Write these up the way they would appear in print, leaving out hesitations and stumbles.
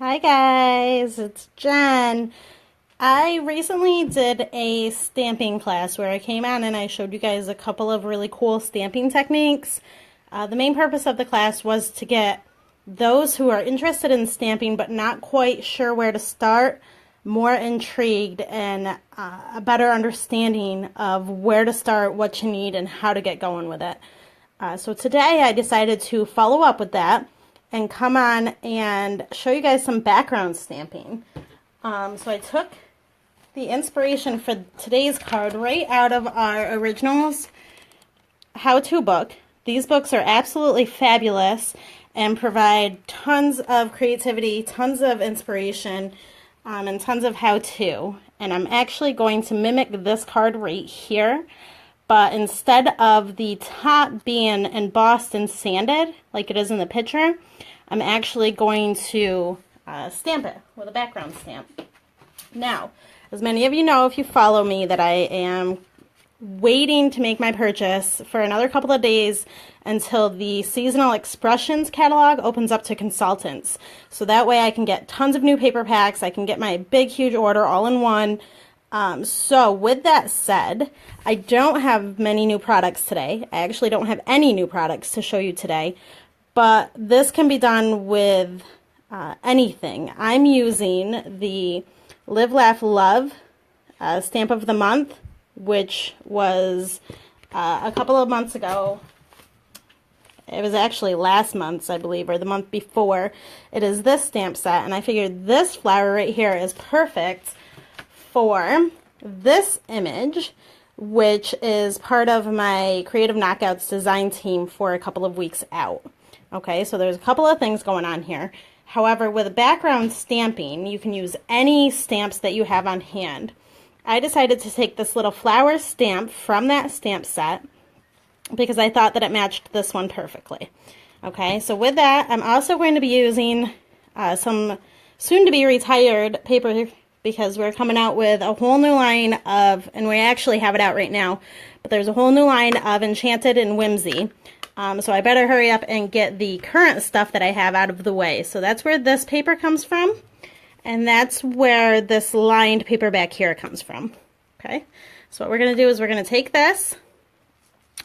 Hi guys, it's Jen. I recently did a stamping class where I came on and I showed you guys a couple of really cool stamping techniques. The main purpose of the class was to get those who are interested in stamping but not quite sure where to start more intrigued and a better understanding of where to start, what you need, and how to get going with it. So today I decided to follow up with that and come on and show you guys some background stamping. So I took the inspiration for today's card right out of our Originals how-to book. These books are absolutely fabulous and provide tons of creativity, tons of inspiration, and tons of how-to. And I'm actually going to mimic this card right here, but instead of the top being embossed and sanded like it is in the picture, I'm actually going to stamp it with a background stamp. Now, as many of you know, if you follow me, that I am waiting to make my purchase for another couple of days until the Seasonal Expressions catalog opens up to consultants. So that way I can get tons of new paper packs, I can get my big huge order all in one. So with that said, I don't have many new products today. I actually don't have any new products to show you today, but this can be done with anything. I'm using the Live, Laugh, Love stamp of the month, which was a couple of months ago. It was actually last month's, I believe, or the month before. It is this stamp set, and I figured this flower right here is perfect for this image, which is part of my Creative Knockouts design team for a couple of weeks out. Okay, so there's a couple of things going on here. However, with background stamping, you can use any stamps that you have on hand. I decided to take this little flower stamp from that stamp set because I thought that it matched this one perfectly. Okay, so with that, I'm also going to be using some soon-to-be retired paper because we're coming out with a whole new line of, and we actually have it out right now, but there's a whole new line of Enchanted and Whimsy. So I better hurry up and get the current stuff that I have out of the way. So that's where this paper comes from, and that's where this lined paper back here comes from. Okay, so what we're going to do is we're going to take this.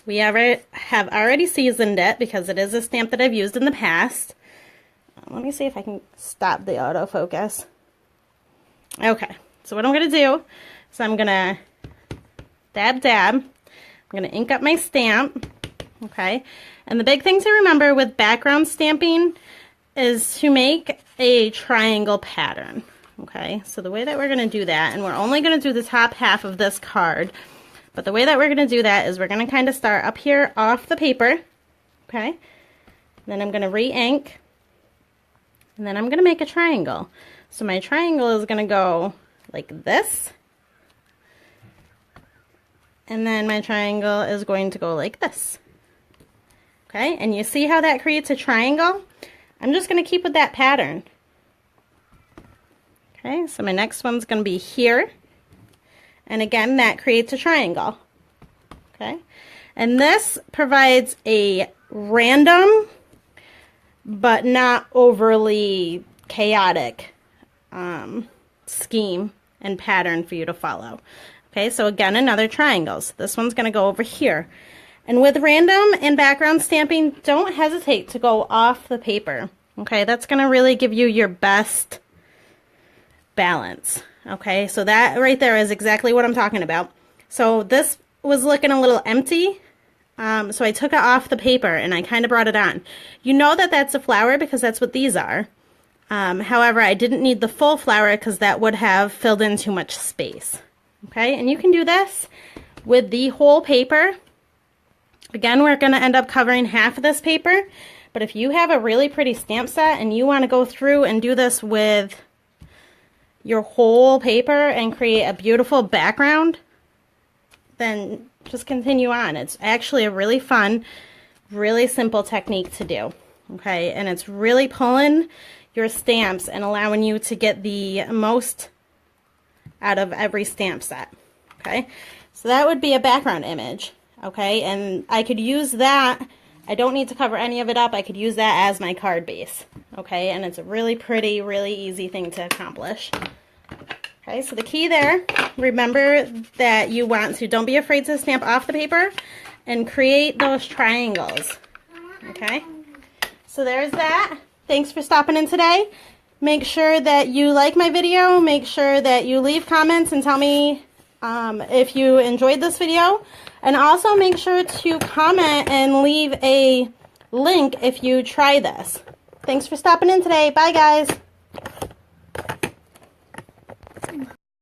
We have already seasoned it because it is a stamp that I've used in the past. Let me see if I can stop the autofocus. Okay, so what I'm going to do is I'm going to dab. I'm going to ink up my stamp. Okay, and the big thing to remember with background stamping is to make a triangle pattern. Okay, so the way that we're going to do that, and we're only going to do the top half of this card, but the way that we're going to do that is we're going to kind of start up here off the paper. Okay, then I'm going to re-ink, and then I'm going to make a triangle. So my triangle is going to go like this, and then my triangle is going to go like this. Okay, and you see how that creates a triangle? I'm just going to keep with that pattern. Okay, so my next one's going to be here, and again that creates a triangle. Okay, and this provides a random but not overly chaotic scheme and pattern for you to follow. Okay, so again, another triangle. So this one's going to go over here. And with random and background stamping, don't hesitate to go off the paper. Okay, that's going to really give you your best balance. Okay, so that right there is exactly what I'm talking about. So this was looking a little empty, so I took it off the paper and I kind of brought it on. You know that that's a flower because that's what these are. However, I didn't need the full flower because that would have filled in too much space. Okay, and you can do this with the whole paper. Again, we're going to end up covering half of this paper, but if you have a really pretty stamp set and you want to go through and do this with your whole paper and create a beautiful background, then just continue on. It's actually a really fun, really simple technique to do. Okay, and it's really pulling your stamps and allowing you to get the most out of every stamp set. Okay, so that would be a background image. Okay, and I could use that I don't need to cover any of it up. I could use that as my card base. Okay, and it's a really pretty, really easy thing to accomplish. Okay, so the key there, remember that you want to, don't be afraid to stamp off the paper and create those triangles. Okay, so there's that. Thanks for stopping in today. Make sure that you like my video. Make sure that you leave comments and tell me if you enjoyed this video. And also make sure to comment and leave a link if you try this. Thanks for stopping in today. Bye, guys.